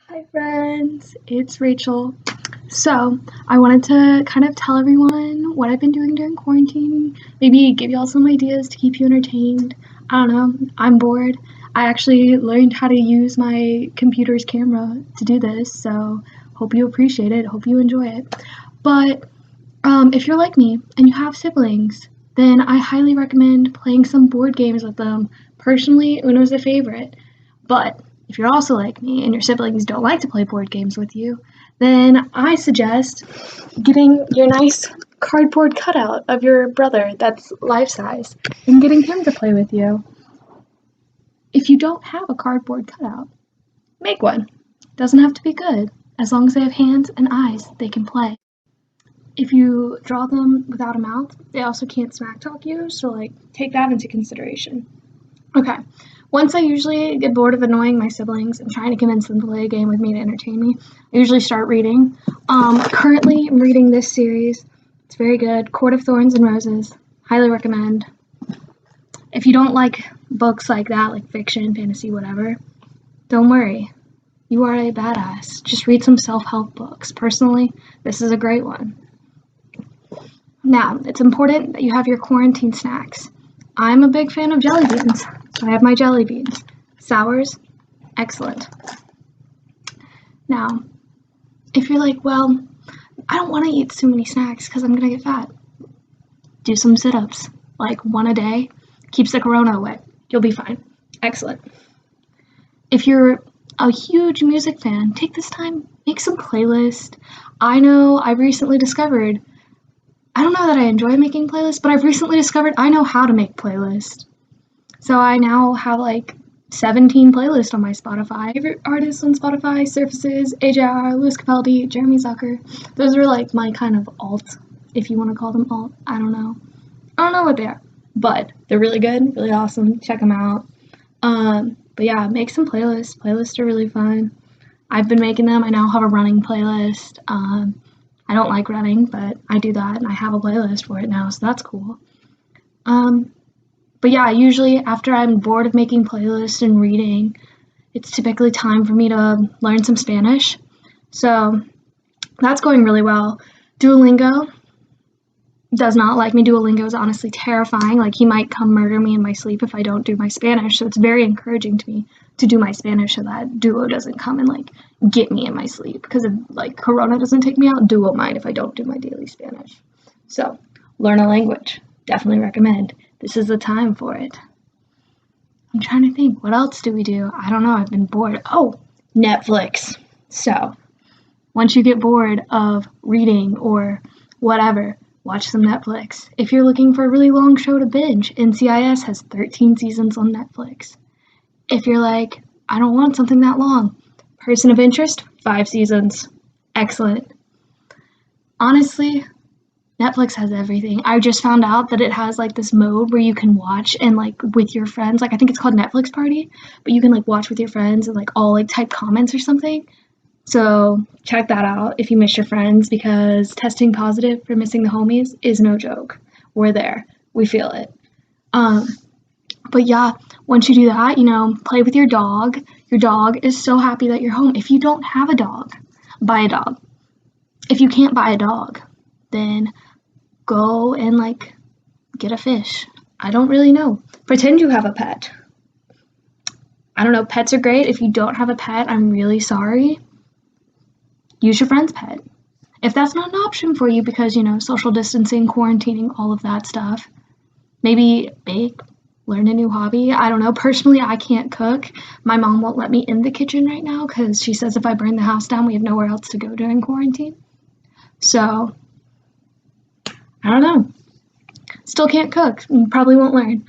Hi friends, it's Rachel. So, I wanted to kind of tell everyone what I've been doing during quarantine, maybe give y'all some ideas to keep you entertained. I don't know, I'm bored. I actually learned how to use my computer's camera to do this, so hope you appreciate it, hope you enjoy it. But if you're like me and you have siblings, then I highly recommend playing some board games with them. Personally, Uno's a favorite. But if you're also like me and your siblings don't like to play board games with you, then I suggest getting your nice cardboard cutout of your brother that's life size and getting him to play with you. If you don't have a cardboard cutout, make one. Doesn't have to be good. As long as they have hands and eyes, they can play. If you draw them without a mouth, they also can't smack talk you, so take that into consideration. Okay. Once I usually get bored of annoying my siblings and trying to convince them to play a game with me to entertain me, I usually start reading. Currently, I'm reading this series. It's very good. Court of Thorns and Roses. Highly recommend. If you don't like books like that, like fiction, fantasy, whatever, don't worry. You are a badass. Just read some self-help books. Personally, this is a great one. Now, it's important that you have your quarantine snacks. I'm a big fan of jelly beans, so I have my jelly beans. Sours, excellent. Now, if you're like, well, I don't want to eat too many snacks because I'm going to get fat, do some sit-ups, like one a day, keeps the corona away. You'll be fine. Excellent. If you're a huge music fan, take this time, make some playlist. I know I've recently discovered I don't know that I enjoy making playlists, but I've recently discovered I know how to make playlists. So I now have 17 playlists on my Spotify. Favorite artists on Spotify, Surfaces, AJR, Louis Capaldi, Jeremy Zucker. Those are my kind of alt, if you want to call them alt. I don't know. I don't know what they are, but they're really good, really awesome. Check them out. But yeah, make some playlists. Playlists are really fun. I've been making them. I now have a running playlist. I don't like running, but I do that, and I have a playlist for it now, so that's cool. But yeah, usually after I'm bored of making playlists and reading, it's typically time for me to learn some Spanish. So that's going really well. Duolingo does not like me. Duolingo is honestly terrifying. He might come murder me in my sleep if I don't do my Spanish, so it's very encouraging to me to do my Spanish so that Duo doesn't come and get me in my sleep, because if Corona doesn't take me out, Duo might if I don't do my daily Spanish. So learn a language. Definitely recommend. This is the time for it. I'm trying to think, what else do we do? I don't know, I've been bored. Oh, Netflix. So once you get bored of reading or whatever, watch some Netflix. If you're looking for a really long show to binge, NCIS has 13 seasons on Netflix. If you're like, I don't want something that long, Person of Interest, 5 seasons. Excellent. Honestly, Netflix has everything. I just found out that it has this mode where you can watch and with your friends. I think it's called Netflix Party, but you can watch with your friends and all type comments or something. So check that out if you miss your friends, because testing positive for missing the homies is no joke. We're there. We feel it. But yeah, once you do that, play with your dog. Your dog is so happy that you're home. If you don't have a dog, buy a dog. If you can't buy a dog, then go and get a fish. I don't really know. Pretend you have a pet. I don't know, pets are great. If you don't have a pet, I'm really sorry. Use your friend's pet. If that's not an option for you because, social distancing, quarantining, all of that stuff, maybe bake, learn a new hobby. I don't know. Personally, I can't cook. My mom won't let me in the kitchen right now because she says if I burn the house down, we have nowhere else to go during quarantine. So, I don't know. Still can't cook. Probably won't learn.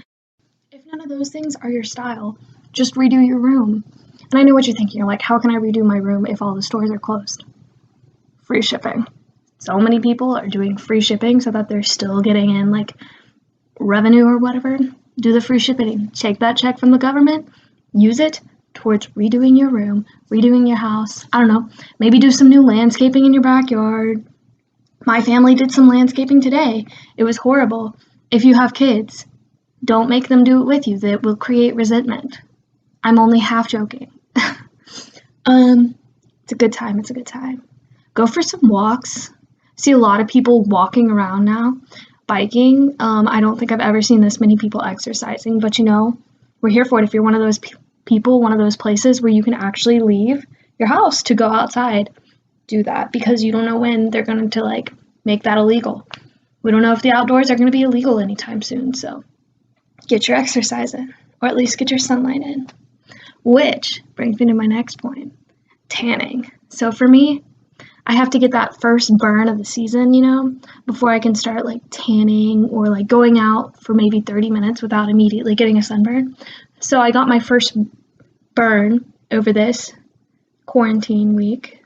If none of those things are your style, just redo your room. And I know what you're thinking. You're like, how can I redo my room if all the stores are closed? Free shipping. So many people are doing free shipping so that they're still getting in revenue or whatever. Do the free shipping. Take that check from the government. Use it towards redoing your room, redoing your house. I don't know. Maybe do some new landscaping in your backyard. My family did some landscaping today. It was horrible. If you have kids, don't make them do it with you. That will create resentment. I'm only half joking. It's a good time. It's a good time. Go for some walks. See a lot of people walking around now, biking. I don't think I've ever seen this many people exercising, but we're here for it. If you're one of those people, one of those places where you can actually leave your house to go outside, do that, because you don't know when they're going to like make that illegal. We don't know if the outdoors are going to be illegal anytime soon, so get your exercise in, or at least get your sunlight in. Which brings me to my next point, tanning. So for me, I have to get that first burn of the season, before I can start like tanning or like going out for maybe 30 minutes without immediately getting a sunburn. So I got my first burn over this quarantine week.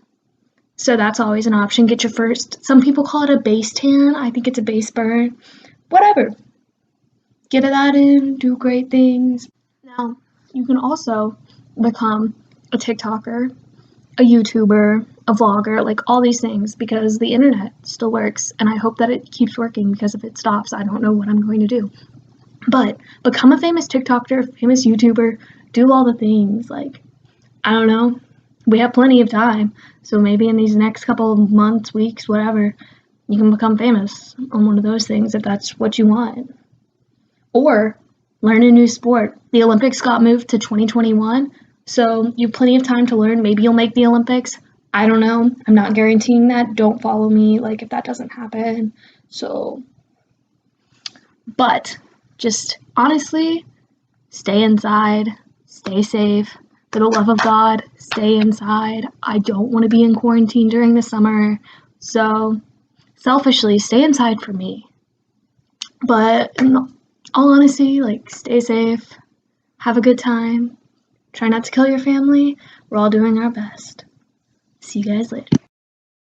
So that's always an option. Get your first, some people call it a base tan. I think it's a base burn. Whatever. Get that in, do great things. Now, you can also become a TikToker, a YouTuber, a vlogger, like all these things, because the internet still works, and I hope that it keeps working, because if it stops, I don't know what I'm going to do. But become a famous TikToker, famous YouTuber, do all the things. Like, I don't know, we have plenty of time, so maybe in these next couple of months, weeks, whatever, you can become famous on one of those things if that's what you want. Or learn a new sport. The Olympics got moved to 2021, so you have plenty of time to learn. Maybe you'll make the Olympics. I don't know. I'm not guaranteeing that. Don't follow me, like, if that doesn't happen. So, but just honestly, stay inside, stay safe. For the love of God, stay inside. I don't want to be in quarantine during the summer. So, selfishly, stay inside for me. But in all honesty, like, stay safe, have a good time, try not to kill your family. We're all doing our best. See you guys later.